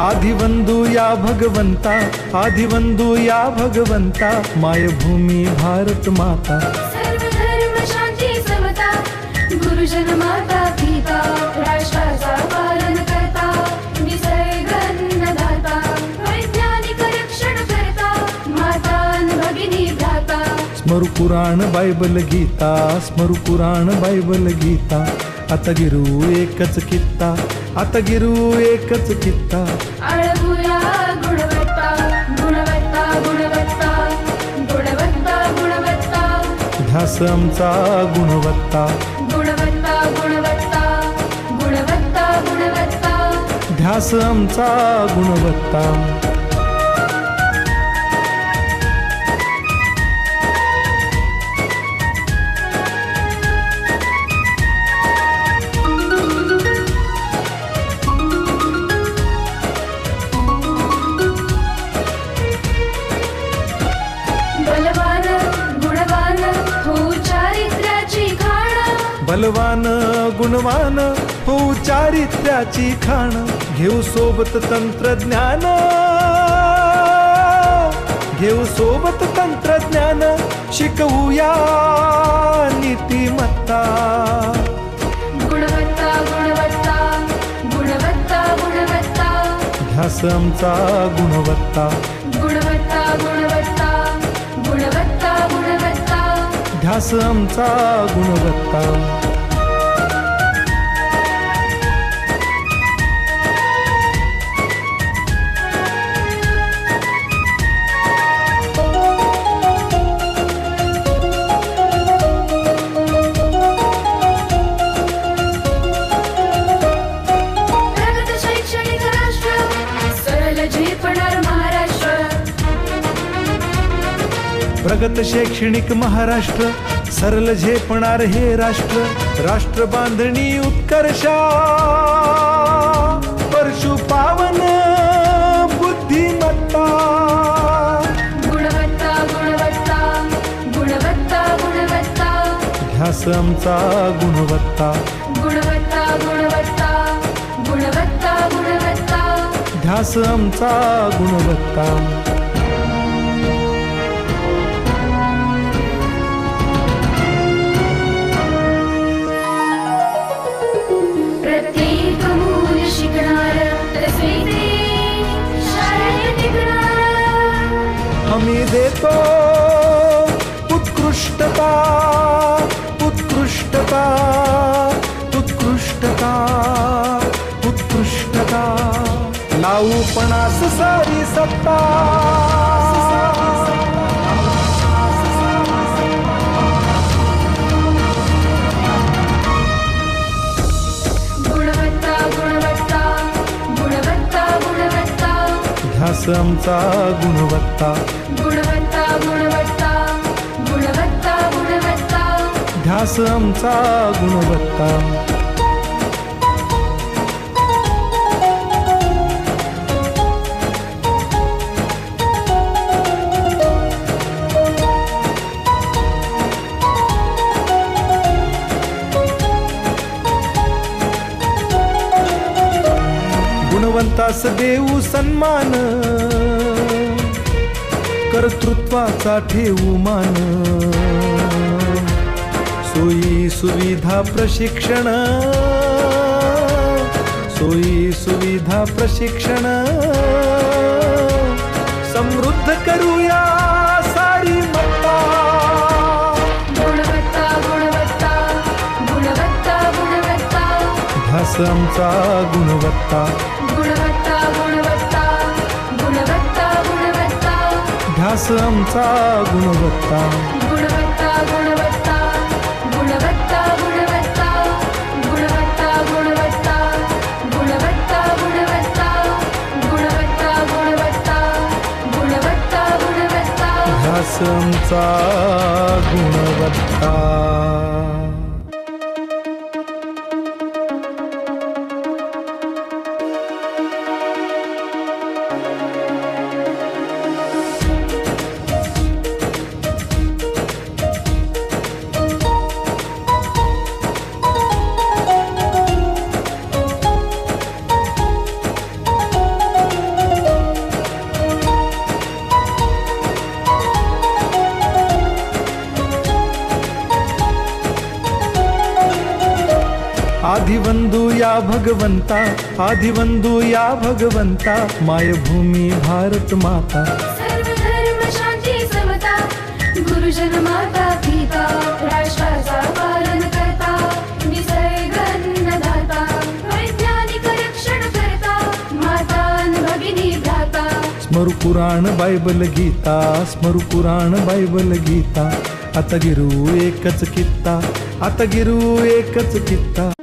आदिवंदू या भगवंता, आदिवंदू या भगवंता, मायभूमी भारत माता, सर्व धर्म शांती समता, गुरुजन माता पिता, राष्ट्राचा पालन करता, निसर्ग अन्नदाता, वैज्ञानिक रक्षण करता, माता भगिनी भ्राता. स्मरू पुराण बायबल गीता, स्मरू पुराण बायबल गीता, आता गिरू एकच कित्ता, आता गिरू एकच कित्ता. आळवूया गुणवत्ता, गुणवत्ता, गुणवत्ता, गुणवत्ता, गुणवत्ता, ध्यास आमचा गुणवत्ता, गुणवत्ता, गुणवत्ता, गुणवत्ता, गुणवत्ता. ध्यास आमचा गुणवत्ता. बलवान गुणवान हो चारित्र्याची खाण, बलवान गुणवान हो चारित्र्याची खाण, घेऊ सोबत तंत्रज्ञान, घेऊ सोबत तंत्रज्ञान, शिकवूया नीतिमत्ता. गुणवत्ता, गुणवत्ता, गुणवत्ता, गुणवत्ता, ध्यास आमचा गुणवत्ता, गुणवत्ता, गुणवत्ता, गुणवत्ता, गुणवत्ता. ध्यास आमचा गुणवत्ता. प्रगत शैक्षणिक राष्ट्र, सरल झेपणार महाराष्ट्र. प्रगत शैक्षणिक महाराष्ट्र, सरल झेपणार हे राष्ट्र, राष्ट्र बांधणी उत्कर्षा, परशु पावन बुद्धिमत्ता. गुणवत्ता, गुणवत्ता, गुणवत्ता, गुणवत्ता, ध्यास आमचा गुणवत्ता, गुणवत्ता, गुणवत्ता, गुणवत्ता, गुणवत्ता. ध्यास आमचा गुणवत्ता. प्रत्येक मूल शिकणार, तसे शाळेत टिकणार. हमी देतो उत्कृष्टता, उत्कृष्टता, उत्कृष्टता, उत्कृष्टता, लावू पणास सारी सत्ता. गुणवत्ता, गुणवत्ता, गुणवत्ता, गुणवत्ता, ध्यास आमचा गुणवत्ता, गुणवत्ता, गुणवत्ता, गुणवत्ता, गुणवत्ता. ध्यास आमचा गुणवत्ता. गुणवंतास देऊ सन्मान, कर्तृत्वाचा ठेवू मान, सोयी सुविधा प्रशिक्षण, सोयी सुविधा प्रशिक्षण, समृद्ध करूया सारी मत्ता. गुणवत्ता, गुणवत्ता, गुणवत्ता, गुणवत्ता, ध्यास आमचा गुणवत्ता, गुणवत्ता, गुणवत्ता, गुणवत्ता, गुणवत्ता. ध्यास आमचा गुणवत्ता. गुणवत्ता, गुणवत्ता, गुणवत्ता, गुणवत्ता, गुणवत्ता, गुणवत्ता, गुणवत्ता, आमचा गुणवत्ता. आदिवंदू या भगवंता, आदिवंदू या भगवंता, मायभूमी भारत माता. सर्व धर्म शांती समता, गुरुजन माता पिता, राष्ट्राचा पालन करता, निसर्ग अन्नदाता, वैज्ञानिक रक्षण करता, माता अन भगिनी भ्राता. स्मरू पुराण बायबल गीता, स्मरू पुराण बायबल गीता. आता गिरू एकच कित्ता, आता गिरू एकच कित्ता.